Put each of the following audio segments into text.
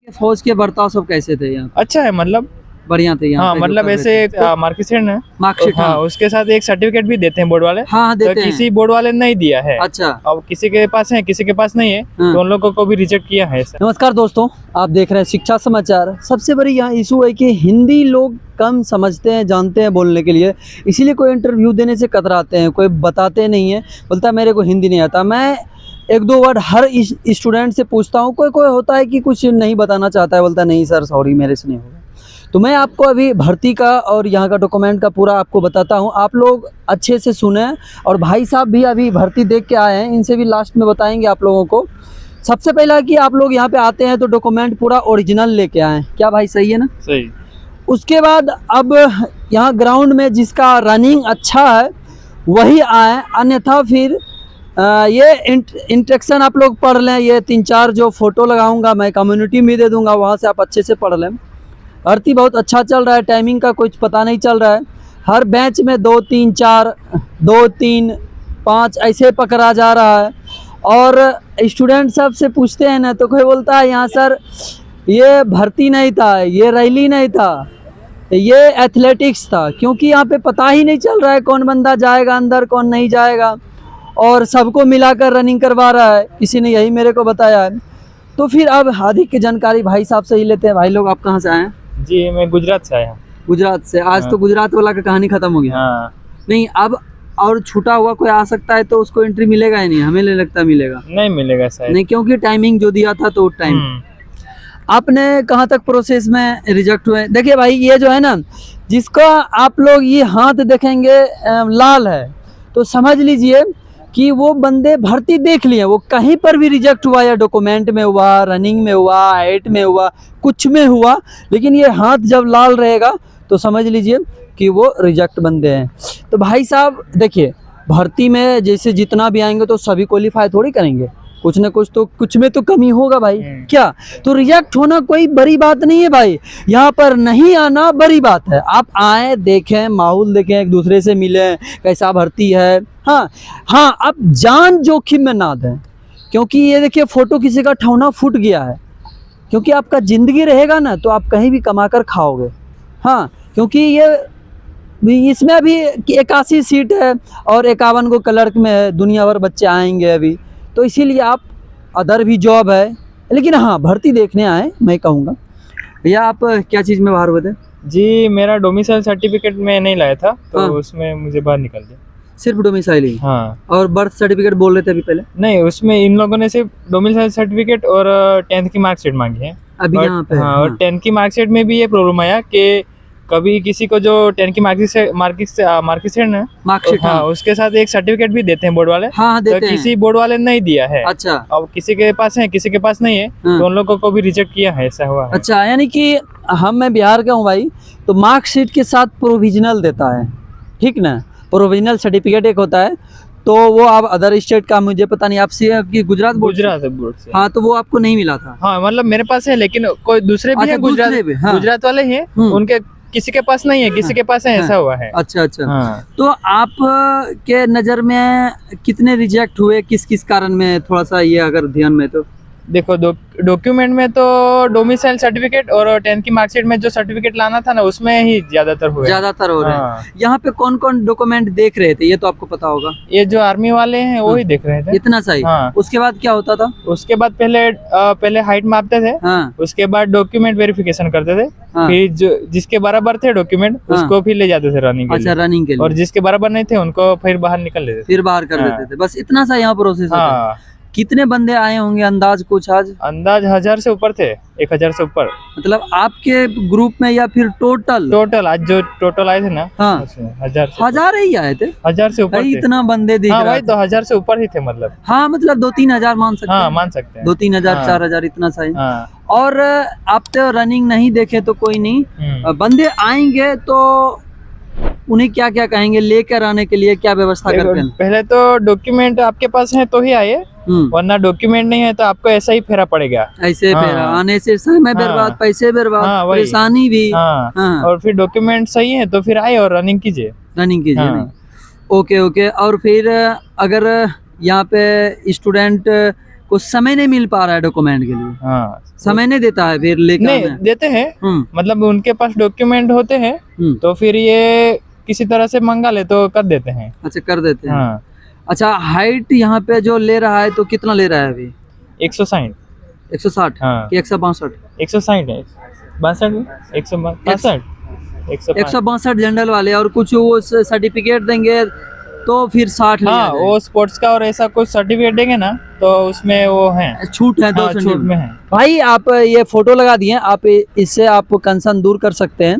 फौज के बर्ताव सब कैसे थे यहाँ? अच्छा है, मतलब बढ़िया थे यहाँ हाँ, पे जो मतलब कर रहे ऐसे थे। एक मार्कशीट है। मार्कशीट, हाँ, हाँ। उसके साथ एक सर्टिफिकेट भी देते हैं बोर्ड वाले। हाँ तो देते किसी हैं। बोर्ड वाले ने नहीं दिया है। अच्छा। अब किसी के पास है, किसी के पास नहीं है, हाँ। तो उन लोगों को भी रिजेक्ट किया है ऐसा। नमस्कार दोस्तों, आप देख रहे हैं शिक्षा समाचार। सबसे बड़ी यहाँ इशू है कि हिंदी लोग कम समझते हैं, जानते हैं बोलने के लिए, इसीलिए कोई इंटरव्यू देने से कतराते हैं, कोई बताते नहीं है, बोलता है मेरे को हिंदी नहीं आता। मैं एक दो वर्ड हर स्टूडेंट से पूछता हूँ, कोई कोई होता है कि कुछ नहीं बताना चाहता है, बोलता है नहीं सर सॉरी मेरे से नहीं होगा। तो मैं आपको अभी भर्ती का और यहाँ का डॉक्यूमेंट का पूरा आपको बताता हूँ, आप लोग अच्छे से सुने। और भाई साहब भी अभी भर्ती देख के आए हैं, इनसे भी लास्ट में बताएंगे आप लोगों को। सबसे पहला कि आप लोग यहाँ पे आते हैं तो डॉक्यूमेंट पूरा ओरिजिनल लेके आएँ। क्या भाई सही है ना? सही। उसके बाद अब यहाँ ग्राउंड में जिसका रनिंग अच्छा है वही आए, अन्यथा फिर ये इंस्ट्रक्शन आप लोग पढ़ लें। ये 3-4 जो फ़ोटो लगाऊंगा मैं कम्युनिटी में दे दूंगा, वहाँ से आप अच्छे से पढ़ लें। भर्ती बहुत अच्छा चल रहा है, टाइमिंग का कुछ पता नहीं चल रहा है। हर बैच में 2-3-4, 2-3-5 ऐसे पकड़ा जा रहा है। और स्टूडेंट सब से पूछते हैं ना, तो कोई बोलता है यहाँ सर ये भर्ती नहीं था, ये रैली नहीं था, ये एथलेटिक्स था। क्योंकि यहाँ पे पता ही नहीं चल रहा है कौन बंदा जाएगा अंदर, कौन नहीं जाएगा, और सबको मिलाकर रनिंग करवा रहा है। किसी ने यही मेरे को बताया है। तो फिर अब अधिक की जानकारी भाई साहब से ही लेते हैं। भाई लोग आप कहाँ से आए हैं? जी, मैं गुजरात से आया हूँ। गुजरात से। आज हाँ। तो गुजरात वाला का कहानी खत्म हो गया। हाँ। नहीं, अब और छूटा हुआ कोई आ सकता है तो उसको एंट्री मिलेगा ही नहीं? हमें नहीं लगता मिलेगा। नहीं मिलेगा शायद। नहीं, क्योंकि टाइमिंग जो दिया था तो टाइम। आपने कहाँ तक प्रोसेस में रिजेक्ट हुए? देखिए भाई, ये जो है ना, जिसका आप लोग ये हाथ देखेंगे लाल है, तो समझ लीजिए कि वो बंदे भर्ती देख लिए, वो कहीं पर भी रिजेक्ट हुआ, या डॉक्यूमेंट में हुआ, रनिंग में हुआ, हाइट में हुआ, कुछ में हुआ, लेकिन ये हाथ जब लाल रहेगा तो समझ लीजिए कि वो रिजेक्ट बंदे हैं। तो भाई साहब देखिए, भर्ती में जैसे जितना भी आएंगे तो सभी क्वालिफाई थोड़ी करेंगे, कुछ ना कुछ तो कुछ में तो कमी होगा भाई। क्या तो रिजेक्ट होना कोई बड़ी बात नहीं है भाई, यहाँ पर नहीं आना बड़ी बात है। आप आए, देखें, माहौल देखें, एक दूसरे से मिलें, कैसा भर्ती है। हाँ हाँ, आप जान जोखिम में ना दें, क्योंकि ये देखिए फ़ोटो किसी का ठौना फूट गया है, क्योंकि आपका ज़िंदगी रहेगा ना तो आप कहीं भी कमा कर खाओगे। हाँ, क्योंकि ये इसमें अभी 81 सीट है और 51 को क्लर्क में है, दुनिया भर बच्चे आएंगे अभी, तो इसीलिए आप अदर भी जॉब है, लेकिन हाँ भर्ती देखने आए मैं कहूँगा। भैया आप क्या चीज़ में बाहर हुए थे? जी, मेरा डोमिसाइल सर्टिफिकेट में नहीं लाया था, तो हाँ। उसमें मुझे बाहर निकल दिया। सिर्फ डोमिसाइल ही? हाँ। और बर्थ सर्टिफिकेट बोल रहे थे अभी पहले? नहीं, उसमें इन लोगों ने सिर्फ डोमिसाइल सर्टिफिकेट और 10th की मार्कशीट मांगी है अभी यहाँ पे। हाँ, और 10th की मार्कशीट में भी ये प्रॉब्लम आया कि कभी किसी को जो 10th की मार्कशीट है, मार्कशीट, हाँ, उसके साथ एक सर्टिफिकेट भी देते हैं बोर्ड वाले। हाँ तो देते हैं। किसी बोर्ड वाले ने नहीं दिया है। अच्छा। अब किसी के पास है, किसी के पास नहीं है, हाँ। तो उन लोगों को भी रिजेक्ट किया है, ऐसा हुआ है। अच्छा, यानी कि मैं बिहार का हूँ भाई, तो मार्कशीट के साथ प्रोविजनल देता है, ठीक ना? प्रोविजनल सर्टिफिकेट एक होता है, तो वो आप अदर स्टेट का मुझे पता नहीं, आपसे कि गुजरात बोर्ड से? गुजरात बोर्ड से। हाँ, तो वो आपको नहीं मिला था? हाँ, मतलब मेरे पास है, लेकिन कोई दूसरे भी अच्छा, है, गुजरात दूसरे भी, हाँ। गुजरात वाले हैं, उनके किसी के पास नहीं है, किसी के पास है, ऐसा हुआ है। अच्छा अच्छा। हाँ। तो आप के नज़र में कितने रिजेक्ट हुए, किस किस कारण में, थोड़ा सा ये अगर ध्यान में तो? देखो, डॉक्यूमेंट में तो डोमिसाइल सर्टिफिकेट और 10th की मार्कशीट में जो सर्टिफिकेट लाना था ना, उसमें ही ज्यादातर हुए। ज्यादातर हो रहे हैं। हाँ। यहाँ पे कौन कौन डॉक्यूमेंट देख रहे थे, ये तो आपको पता होगा? ये जो आर्मी वाले हैं वो ही देख रहे थे। इतना सही? हाँ। उसके बाद क्या होता था? उसके बाद पहले हाइट मापते थे। हाँ। उसके बाद डॉक्यूमेंट वेरिफिकेशन करते थे। हाँ। फिर जो जिसके बराबर थे डॉक्यूमेंट, हाँ। उसको फिर ले जाते थे रनिंग के अच्छा, लिए। रनिंग के लिए। और जिसके बराबर नहीं थे उनको फिर बाहर निकल लेते थे। फिर बाहर कर हाँ। देते थे, बस इतना सा यहाँ प्रोसेस होता है। हाँ। कितने बंदे आए होंगे अंदाज कुछ आज? अंदाज 1000 से ऊपर थे, 1000 से ऊपर। मतलब आपके ग्रुप में या फिर टोटल? टोटल आज जो टोटल आए थे ना, हाँ। उसमें 1000 ही आए थे? 1000 से ऊपर भाई थे। इतना बंदे दिख हाँ रहा भाई, है। तो 1000 से ऊपर ही थे मतलब। हाँ, मतलब 2-3 हजार मान सकते हाँ, हैं। मान सकते हैं। 2-3 हजार, हाँ। 4 हजार, इतना सही। हाँ। और आप तो रनिंग नहीं देखे तो कोई नहीं, बंदे आएंगे तो उन्हें क्या क्या कहेंगे, लेकर आने के लिए क्या व्यवस्था करते हैं? पहले तो डॉक्यूमेंट आपके पास है तो ही आए, वरना डॉक्यूमेंट नहीं है तो आपको ऐसा ही फेरा पड़ेगा। ऐसे हाँ। फिर आने से समय हाँ। बर्बाद, पैसे बर्बाद, हाँ, वही। परेशानी भी। हाँ। हाँ। और फिर डॉक्यूमेंट सही है तो फिर आए और रनिंग कीजिए। रनिंग कीजिए। हाँ। नहीं, ओके ओके। और फिर अगर यहाँ पे स्टूडेंट कुछ समय नहीं मिल पा रहा है डॉक्यूमेंट के लिए, हाँ समय नहीं देता है फिर लेकर नहीं आना। देते हैं, मतलब उनके पास डॉक्यूमेंट होते हैं तो फिर ये किसी तरह से मंगा ले तो कर देते हैं। अच्छा कर देते हैं। हाँ अच्छा हाइट यहाँ पे जो ले रहा है तो कितना ले रहा है अभी? 160। 160 हाँ कि 162? 160 है, 62 162 162 जनरल वाले, और कुछ वो सर्टिफिकेट देंगे तो फिर 60 लिया हाँ वो स्पोर्ट्स का और ऐसा कुछ सर्टिफिकेट देंगे ना तो उसमें वो है जाएगा। छूट है, हाँ, 200 छूट में है। भाई आप ये फोटो लगा दिए, आप इससे आप कंसर्न दूर कर सकते हैं।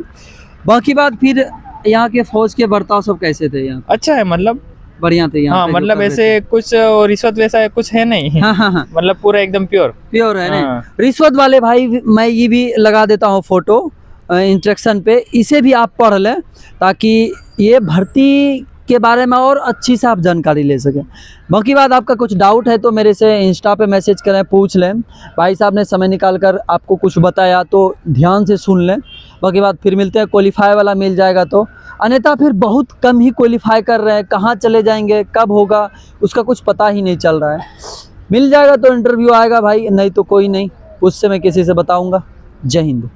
बाकी बात फिर यहाँ के फौज के बर्ताव सब कैसे थे यहाँ? अच्छा है, मतलब बढ़िया थे यहाँ हाँ, पे जो मतलब कर रहे ऐसे कुछ रिश्वत वैसा कुछ है नहीं। थे। हाँ हाँ हाँ मतलब पूरा एकदम प्योर प्योर है हाँ। ना। रिश्वत वाले भाई मैं ये भी लगा देता हूँ फोटो इंस्ट्रक्शन पे, इसे भी आप पढ़ लें ताकि ये भर्ती के बारे में और अच्छी से आप जानकारी ले सकें। बाकी बात आपका कुछ डाउट है तो मेरे से इंस्टा पे मैसेज करें, पूछ लें। भाई साहब ने समय निकाल कर आपको कुछ बताया तो ध्यान से सुन लें। बाकी बात फिर मिलते हैं, क्वालिफाई वाला मिल जाएगा तो, अन्यथा फिर बहुत कम ही क्वालिफाई कर रहे हैं, कहाँ चले जाएंगे कब होगा उसका कुछ पता ही नहीं चल रहा है। मिल जाएगा तो इंटरव्यू आएगा भाई, नहीं तो कोई नहीं, उससे मैं किसी से बताऊँगा। जय हिंद।